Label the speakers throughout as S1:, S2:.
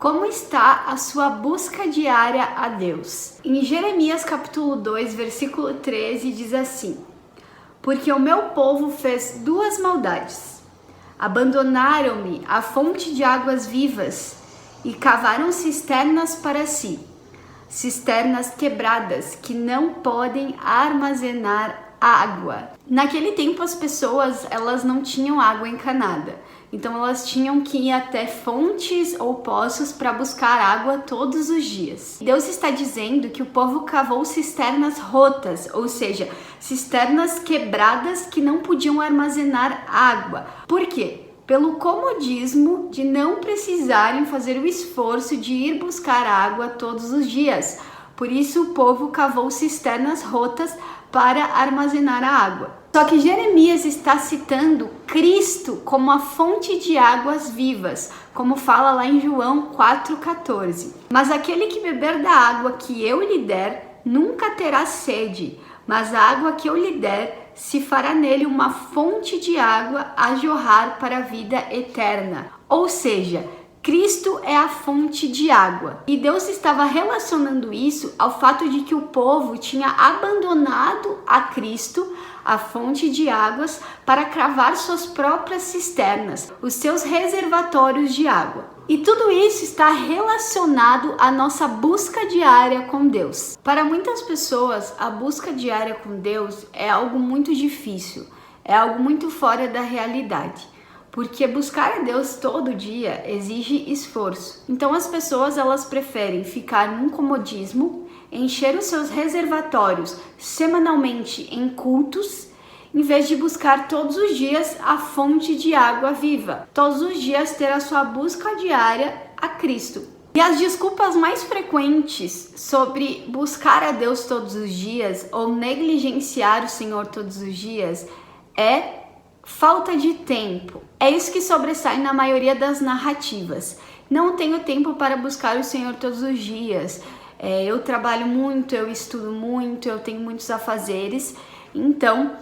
S1: Como está a sua busca diária a Deus? Em Jeremias capítulo 2, versículo 13 diz assim: Porque o meu povo fez duas maldades. Abandonaram-me a fonte de águas vivas e cavaram cisternas para si, cisternas quebradas que não podem armazenar água. Naquele tempo as pessoas elas não tinham água encanada, então elas tinham que ir até fontes ou poços para buscar água todos os dias. Deus está dizendo que o povo cavou cisternas rotas, ou seja, cisternas quebradas que não podiam armazenar água. Por quê? Pelo comodismo de não precisarem fazer o esforço de ir buscar água todos os dias. Por isso o povo cavou cisternas rotas para armazenar a água. Só que Jeremias está citando Cristo como a fonte de águas vivas, como fala lá em João 4,14. Mas aquele que beber da água que eu lhe der, nunca terá sede, mas a água que eu lhe der, se fará nele uma fonte de água a jorrar para a vida eterna. Ou seja, Cristo é a fonte de água. E Deus estava relacionando isso ao fato de que o povo tinha abandonado a Cristo, a fonte de águas, para cavar suas próprias cisternas, os seus reservatórios de água. E tudo isso está relacionado à nossa busca diária com Deus. Para muitas pessoas, a busca diária com Deus é algo muito difícil, é algo muito fora da realidade. Porque buscar a Deus todo dia exige esforço. Então as pessoas elas preferem ficar num comodismo, encher os seus reservatórios semanalmente em cultos, em vez de buscar todos os dias a fonte de água viva. Todos os dias ter a sua busca diária a Cristo. E as desculpas mais frequentes sobre buscar a Deus todos os dias ou negligenciar o Senhor todos os dias é falta de tempo. É isso que sobressai na maioria das narrativas. Não tenho tempo para buscar o Senhor todos os dias. Eu trabalho muito, eu estudo muito, eu tenho muitos afazeres. Então,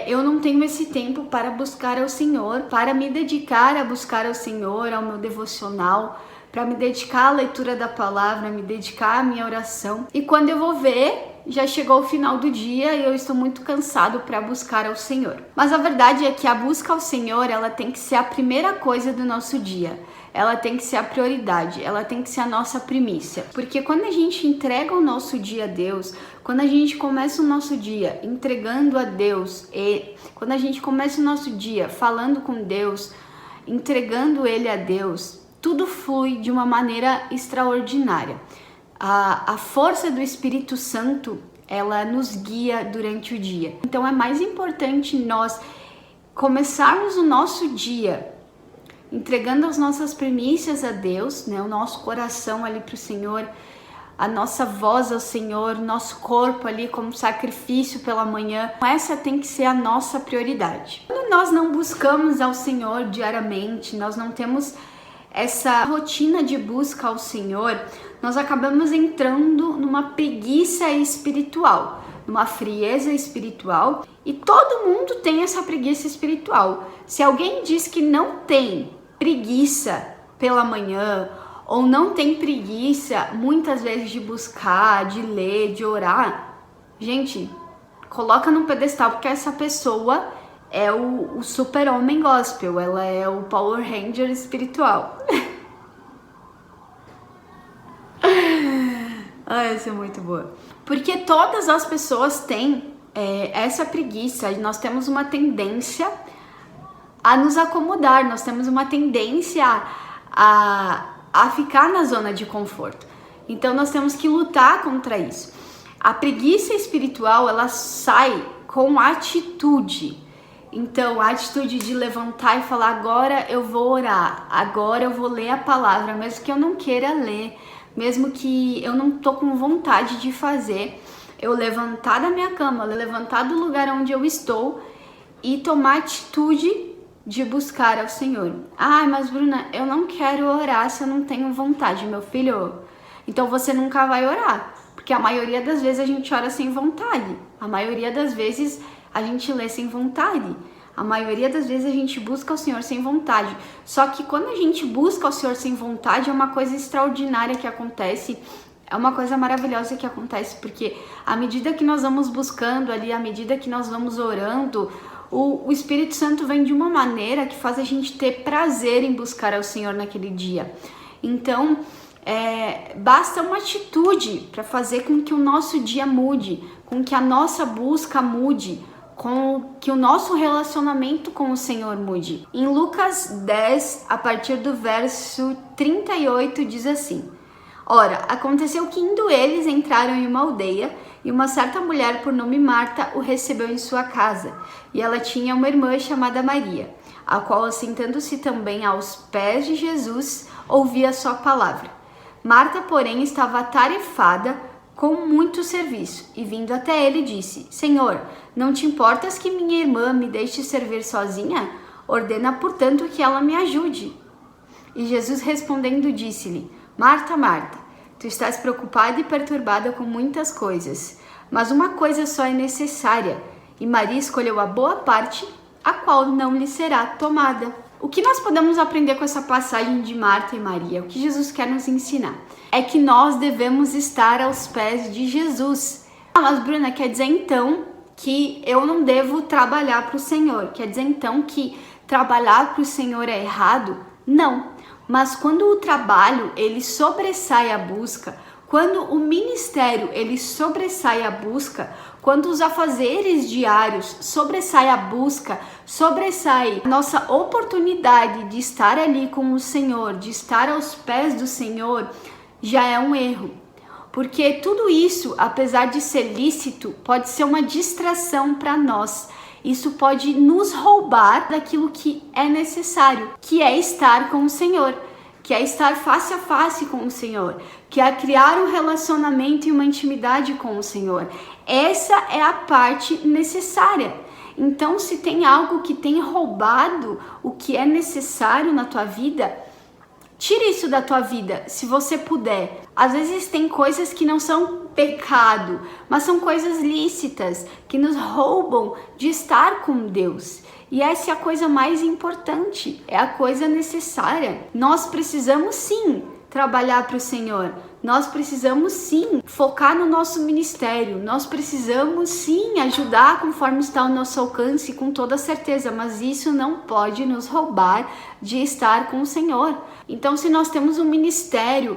S1: eu não tenho esse tempo para buscar ao Senhor, para me dedicar a buscar ao Senhor, ao meu devocional, para me dedicar à leitura da palavra, me dedicar à minha oração. E quando eu vou ver, já chegou o final do dia e eu estou muito cansado para buscar ao Senhor. Mas a verdade é que a busca ao Senhor, ela tem que ser a primeira coisa do nosso dia. Ela tem que ser a prioridade, ela tem que ser a nossa primícia. Porque quando a gente entrega o nosso dia a Deus, quando a gente começa o nosso dia entregando a Deus, e quando a gente começa o nosso dia falando com Deus, entregando Ele a Deus, tudo flui de uma maneira extraordinária. A força do Espírito Santo, ela nos guia durante o dia. Então é mais importante nós começarmos o nosso dia entregando as nossas primícias a Deus, né? O nosso coração ali para o Senhor, a nossa voz ao Senhor, nosso corpo ali como sacrifício pela manhã. Essa tem que ser a nossa prioridade. Quando nós não buscamos ao Senhor diariamente, nós não temos essa rotina de busca ao Senhor, nós acabamos entrando numa preguiça espiritual, numa frieza espiritual, e todo mundo tem essa preguiça espiritual. Se alguém diz que não tem preguiça pela manhã, ou não tem preguiça muitas vezes de buscar, de ler, de orar, gente, coloca num pedestal, porque essa pessoa é o super-homem gospel, ela é o Power Ranger espiritual. Essa é muito boa. Porque todas as pessoas têm essa preguiça, nós temos uma tendência a nos acomodar, nós temos uma tendência a ficar na zona de conforto. Então nós temos que lutar contra isso. A preguiça espiritual, ela sai com atitude. Então, a atitude de levantar e falar, agora eu vou orar, agora eu vou ler a palavra, mesmo que eu não queira ler, mesmo que eu não tô com vontade de fazer, eu levantar da minha cama, levantar do lugar onde eu estou e tomar atitude de buscar ao Senhor. Ah, mas Bruna, eu não quero orar se eu não tenho vontade, meu filho. Então você nunca vai orar, porque a maioria das vezes a gente ora sem vontade, a maioria das vezes a gente lê sem vontade, A maioria das vezes a gente busca o Senhor sem vontade. Só que quando a gente busca o Senhor sem vontade, é uma coisa extraordinária que acontece. É uma coisa maravilhosa que acontece, porque à medida que nós vamos buscando ali, à medida que nós vamos orando, o Espírito Santo vem de uma maneira que faz a gente ter prazer em buscar ao Senhor naquele dia. Então, basta uma atitude para fazer com que o nosso dia mude, com que a nossa busca mude, com que o nosso relacionamento com o Senhor mude. Em Lucas 10, a partir do verso 38, diz assim: Ora, aconteceu que indo eles entraram em uma aldeia, e uma certa mulher por nome Marta o recebeu em sua casa. E ela tinha uma irmã chamada Maria, a qual, assentando-se também aos pés de Jesus, ouvia a sua palavra. Marta, porém, estava atarefada com muito serviço, e vindo até ele disse: Senhor, não te importas que minha irmã me deixe servir sozinha? Ordena, portanto, que ela me ajude. E Jesus respondendo disse-lhe: Marta, Marta, tu estás preocupada e perturbada com muitas coisas, mas uma coisa só é necessária, e Maria escolheu a boa parte, a qual não lhe será tomada. O que nós podemos aprender com essa passagem de Marta e Maria? O que Jesus quer nos ensinar? É que nós devemos estar aos pés de Jesus. Mas Bruna, quer dizer então que eu não devo trabalhar para o Senhor? Quer dizer então que trabalhar para o Senhor é errado? Não. Mas quando o trabalho ele sobressai a busca, quando o ministério ele sobressai a busca, quando os afazeres diários sobressai a busca, sobressai a nossa oportunidade de estar ali com o Senhor, de estar aos pés do Senhor, já é um erro. Porque tudo isso, apesar de ser lícito, pode ser uma distração para nós. Isso pode nos roubar daquilo que é necessário, que é estar com o Senhor, que é estar face a face com o Senhor, que é criar um relacionamento e uma intimidade com o Senhor. Essa é a parte necessária. Então, se tem algo que tem roubado o que é necessário na tua vida, tire isso da tua vida, se você puder. Às vezes tem coisas que não são pecado, mas são coisas lícitas, que nos roubam de estar com Deus. E essa é a coisa mais importante, é a coisa necessária. Nós precisamos sim trabalhar para o Senhor, nós precisamos sim focar no nosso ministério, nós precisamos sim ajudar conforme está ao nosso alcance, com toda certeza, mas isso não pode nos roubar de estar com o Senhor. Então, se nós temos um ministério,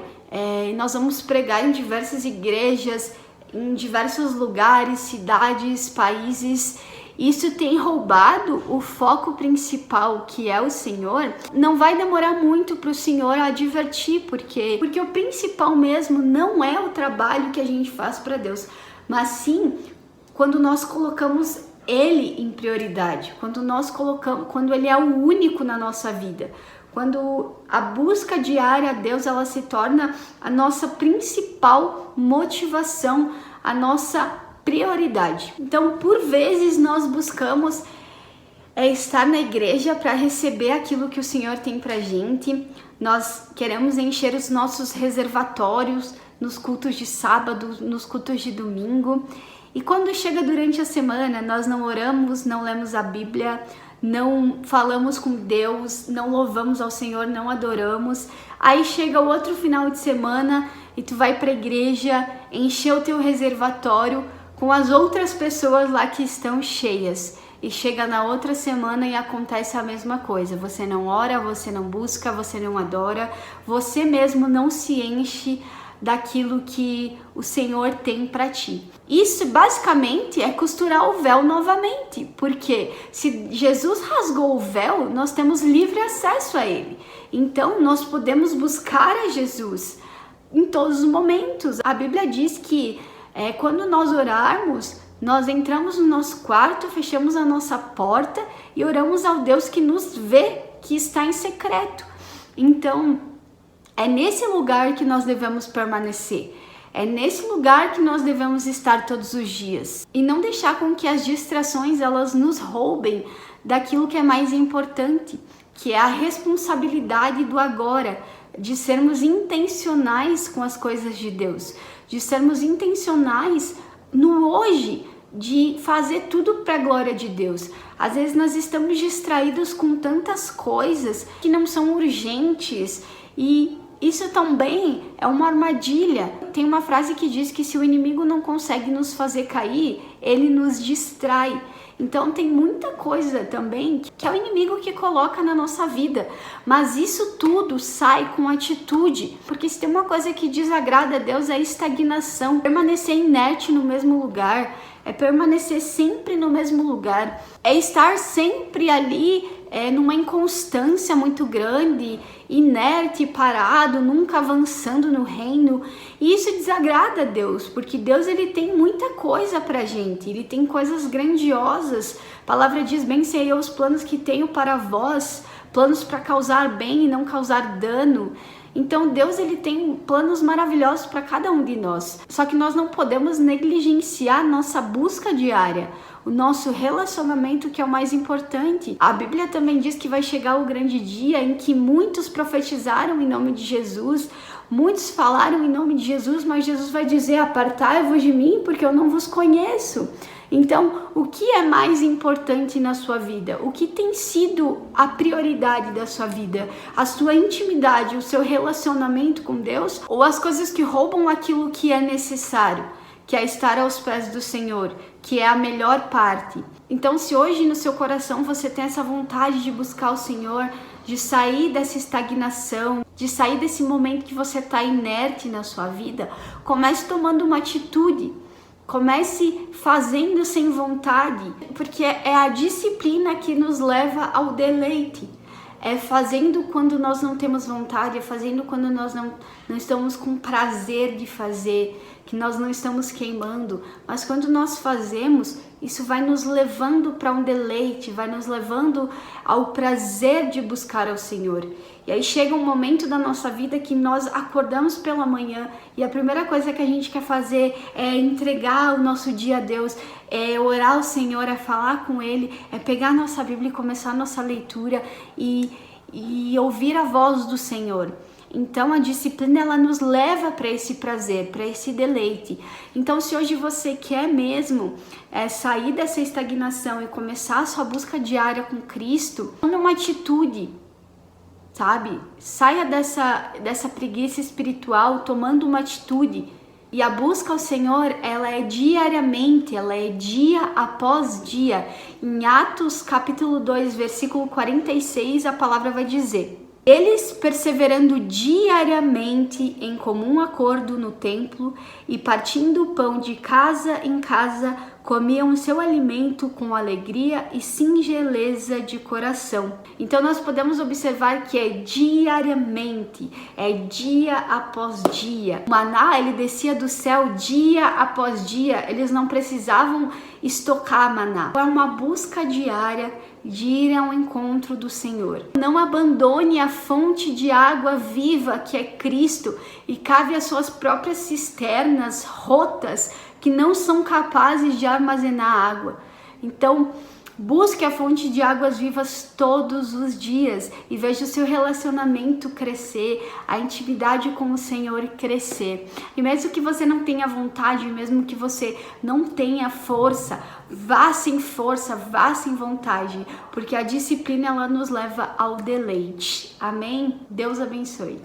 S1: nós vamos pregar em diversas igrejas, em diversos lugares, cidades, países, isso tem roubado o foco principal, que é o Senhor, não vai demorar muito para o Senhor advertir, porque o principal mesmo não é o trabalho que a gente faz para Deus, mas sim quando nós colocamos Ele em prioridade, quando Ele é o único na nossa vida, quando a busca diária a Deus ela se torna a nossa principal motivação, a nossa prioridade. Então, por vezes nós buscamos estar na igreja para receber aquilo que o Senhor tem pra gente. Nós queremos encher os nossos reservatórios nos cultos de sábado, nos cultos de domingo. E quando chega durante a semana, nós não oramos, não lemos a Bíblia, não falamos com Deus, não louvamos ao Senhor, não adoramos. Aí chega o outro final de semana e tu vai pra igreja, encher o teu reservatório com as outras pessoas lá que estão cheias, e chega na outra semana e acontece a mesma coisa. Você não ora, você não busca, você não adora, você mesmo não se enche daquilo que o Senhor tem para ti. Isso basicamente é costurar o véu novamente, porque se Jesus rasgou o véu, nós temos livre acesso a Ele. Então nós podemos buscar a Jesus em todos os momentos. A Bíblia diz que quando nós orarmos, nós entramos no nosso quarto, fechamos a nossa porta e oramos ao Deus que nos vê, que está em secreto. Então, é nesse lugar que nós devemos permanecer. É nesse lugar que nós devemos estar todos os dias. E não deixar com que as distrações elas nos roubem daquilo que é mais importante, que é a responsabilidade do agora, de sermos intencionais com as coisas de Deus, de sermos intencionais no hoje, de fazer tudo para a glória de Deus. Às vezes nós estamos distraídos com tantas coisas que não são urgentes, e isso também é uma armadilha. Tem uma frase que diz que se o inimigo não consegue nos fazer cair, ele nos distrai. Então tem muita coisa também que é o inimigo que coloca na nossa vida, mas isso tudo sai com atitude, porque se tem uma coisa que desagrada a Deus é a estagnação, permanecer inerte no mesmo lugar, é permanecer sempre no mesmo lugar, é estar sempre ali numa inconstância muito grande, inerte, parado, nunca avançando no reino. E isso desagrada a Deus, porque Deus ele tem muita coisa pra gente, ele tem coisas grandiosas. A palavra diz: bem sei eu os planos que tenho para vós, planos para causar bem e não causar dano. Então Deus ele tem planos maravilhosos para cada um de nós. Só que nós não podemos negligenciar nossa busca diária, o nosso relacionamento, que é o mais importante. A Bíblia também diz que vai chegar o grande dia em que muitos profetizaram em nome de Jesus, muitos falaram em nome de Jesus, mas Jesus vai dizer: apartai-vos de mim, porque eu não vos conheço. Então, o que é mais importante na sua vida? O que tem sido a prioridade da sua vida? A sua intimidade, o seu relacionamento com Deus? Ou as coisas que roubam aquilo que é necessário, que é estar aos pés do Senhor, que é a melhor parte? Então, se hoje no seu coração você tem essa vontade de buscar o Senhor, de sair dessa estagnação, de sair desse momento que você está inerte na sua vida, comece tomando uma atitude. Comece fazendo sem vontade, porque é a disciplina que nos leva ao deleite. É fazendo quando nós não temos vontade, é fazendo quando nós não estamos com prazer de fazer, que nós não estamos queimando. Mas quando nós fazemos, isso vai nos levando para um deleite, vai nos levando ao prazer de buscar ao Senhor. E aí chega um momento da nossa vida que nós acordamos pela manhã e a primeira coisa que a gente quer fazer é entregar o nosso dia a Deus, é orar ao Senhor, é falar com Ele, é pegar a nossa Bíblia e começar a nossa leitura e ouvir a voz do Senhor. Então a disciplina ela nos leva para esse prazer, para esse deleite. Então se hoje você quer mesmo sair dessa estagnação e começar a sua busca diária com Cristo, tome uma atitude, sabe? Saia dessa preguiça espiritual tomando uma atitude. E a busca ao Senhor, ela é diariamente, ela é dia após dia. Em Atos capítulo 2, versículo 46, a palavra vai dizer: eles, perseverando diariamente em comum acordo no templo e partindo o pão de casa em casa, comiam o seu alimento com alegria e singeleza de coração. Então nós podemos observar que é diariamente, é dia após dia. O maná, ele descia do céu dia após dia, eles não precisavam estocar maná. É uma busca diária de ir ao encontro do Senhor. Não abandone a fonte de água viva que é Cristo e cave as suas próprias cisternas rotas que não são capazes de armazenar água. Então, busque a fonte de águas vivas todos os dias e veja o seu relacionamento crescer, a intimidade com o Senhor crescer. E mesmo que você não tenha vontade, mesmo que você não tenha força, vá sem força, vá sem vontade, porque a disciplina ela nos leva ao deleite. Amém? Deus abençoe.